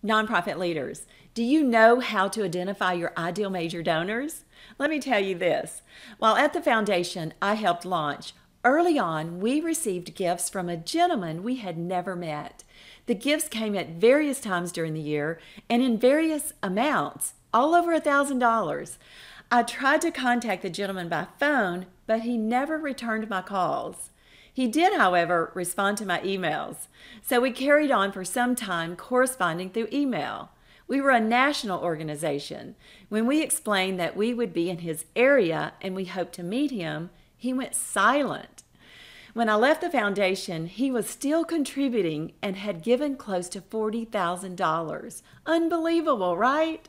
Nonprofit leaders, do you know how to identify your ideal major donors? Let me tell you this. While at the foundation I helped launch, early on we received gifts from a gentleman we had never met. The gifts came at various times during the year and in various amounts, all over $1,000. I tried to contact the gentleman by phone, but he never returned my calls. He did, however, respond to my emails, so we carried on for some time corresponding through email. We were a national organization. When we explained that we would be in his area and we hoped to meet him, he went silent. When I left the foundation, he was still contributing and had given close to $40,000. Unbelievable, right?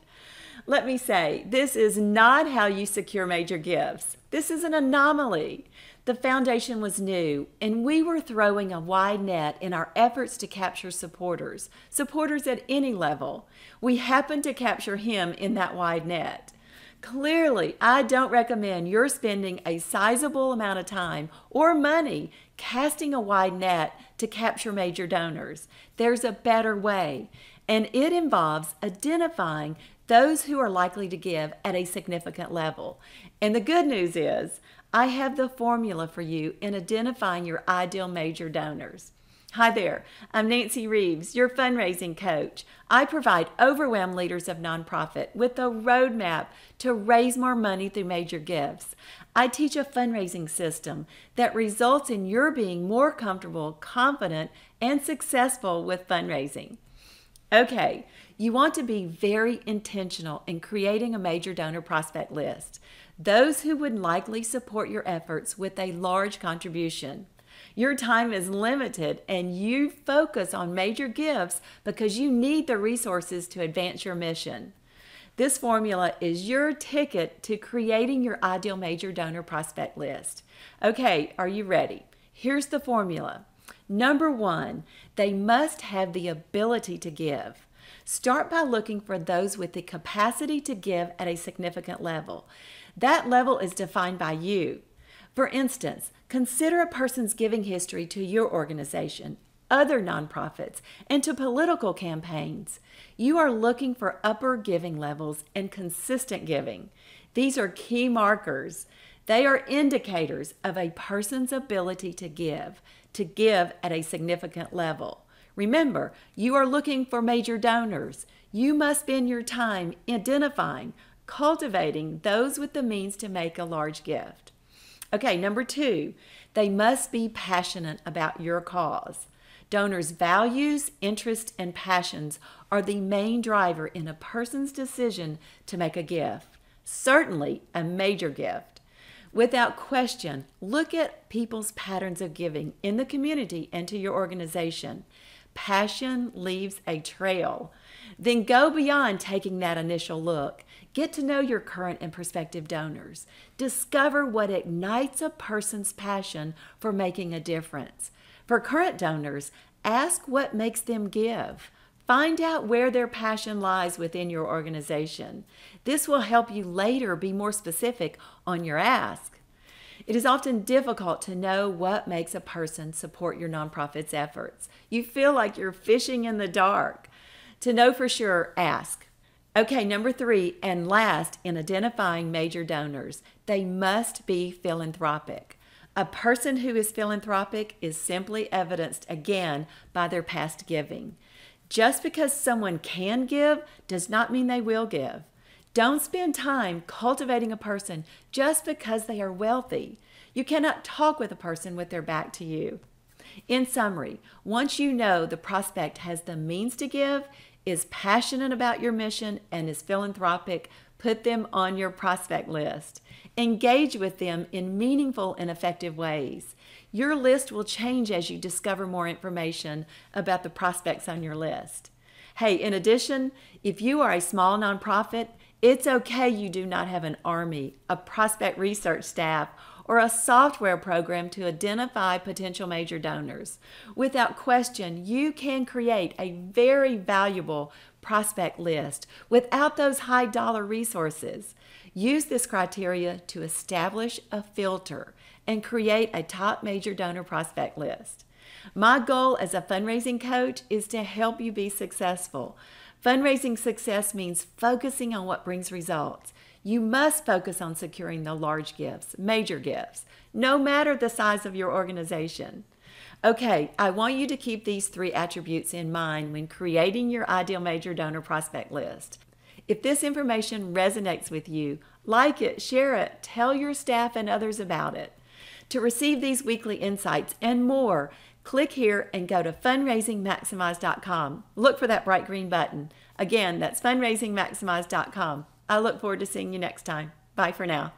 Let me say, this is not how you secure major gifts. This is an anomaly. The foundation was new, and we were throwing a wide net in our efforts to capture supporters at any level. We happened to capture him in that wide net. Clearly, I don't recommend you're spending a sizable amount of time or money casting a wide net to capture major donors. There's a better way, and it involves identifying those who are likely to give at a significant level. And the good news is, I have the formula for you in identifying your ideal major donors. Hi there, I'm Nancy Reeves, your fundraising coach. I provide overwhelmed leaders of nonprofit with a roadmap to raise more money through major gifts. I teach a fundraising system that results in your being more comfortable, confident, and successful with fundraising. Okay, you want to be very intentional in creating a major donor prospect list. Those who would likely support your efforts with a large contribution. Your time is limited and you focus on major gifts because you need the resources to advance your mission. This formula is your ticket to creating your ideal major donor prospect list. Okay, are you ready? Here's the formula. Number 1, they must have the ability to give. Start by looking for those with the capacity to give at a significant level. That level is defined by you. For instance, consider a person's giving history to your organization, other nonprofits, and to political campaigns. You are looking for upper giving levels and consistent giving. These are key markers. They are indicators of a person's ability to give at a significant level. Remember, you are looking for major donors. You must spend your time identifying, cultivating those with the means to make a large gift. Okay, number 2, they must be passionate about your cause. Donors' values, interests, and passions are the main driver in a person's decision to make a gift, certainly a major gift. Without question, look at people's patterns of giving in the community and to your organization. Passion leaves a trail. Then go beyond taking that initial look. Get to know your current and prospective donors. Discover what ignites a person's passion for making a difference. For current donors, ask what makes them give. Find out where their passion lies within your organization. This will help you later be more specific on your ask. It is often difficult to know what makes a person support your nonprofit's efforts. You feel like you're fishing in the dark. To know for sure, ask. Okay, number 3, and last in identifying major donors, they must be philanthropic. A person who is philanthropic is simply evidenced again by their past giving. Just because someone can give does not mean they will give. Don't spend time cultivating a person just because they are wealthy. You cannot talk with a person with their back to you. In summary, once you know the prospect has the means to give, is passionate about your mission, and is philanthropic, put them on your prospect list. Engage with them in meaningful and effective ways. Your list will change as you discover more information about the prospects on your list. Hey, in addition, if you are a small nonprofit, it's okay you do not have an army, a prospect research staff, or a software program to identify potential major donors. Without question, you can create a very valuable prospect list without those high-dollar resources. Use this criteria to establish a filter and create a top major donor prospect list. My goal as a fundraising coach is to help you be successful. Fundraising success means focusing on what brings results. You must focus on securing the large gifts, major gifts, no matter the size of your organization. Okay, I want you to keep these 3 attributes in mind when creating your ideal major donor prospect list. If this information resonates with you, like it, share it, tell your staff and others about it. To receive these weekly insights and more, click here and go to fundraisingmaximize.com. Look for that bright green button. Again, that's fundraisingmaximize.com. I look forward to seeing you next time. Bye for now.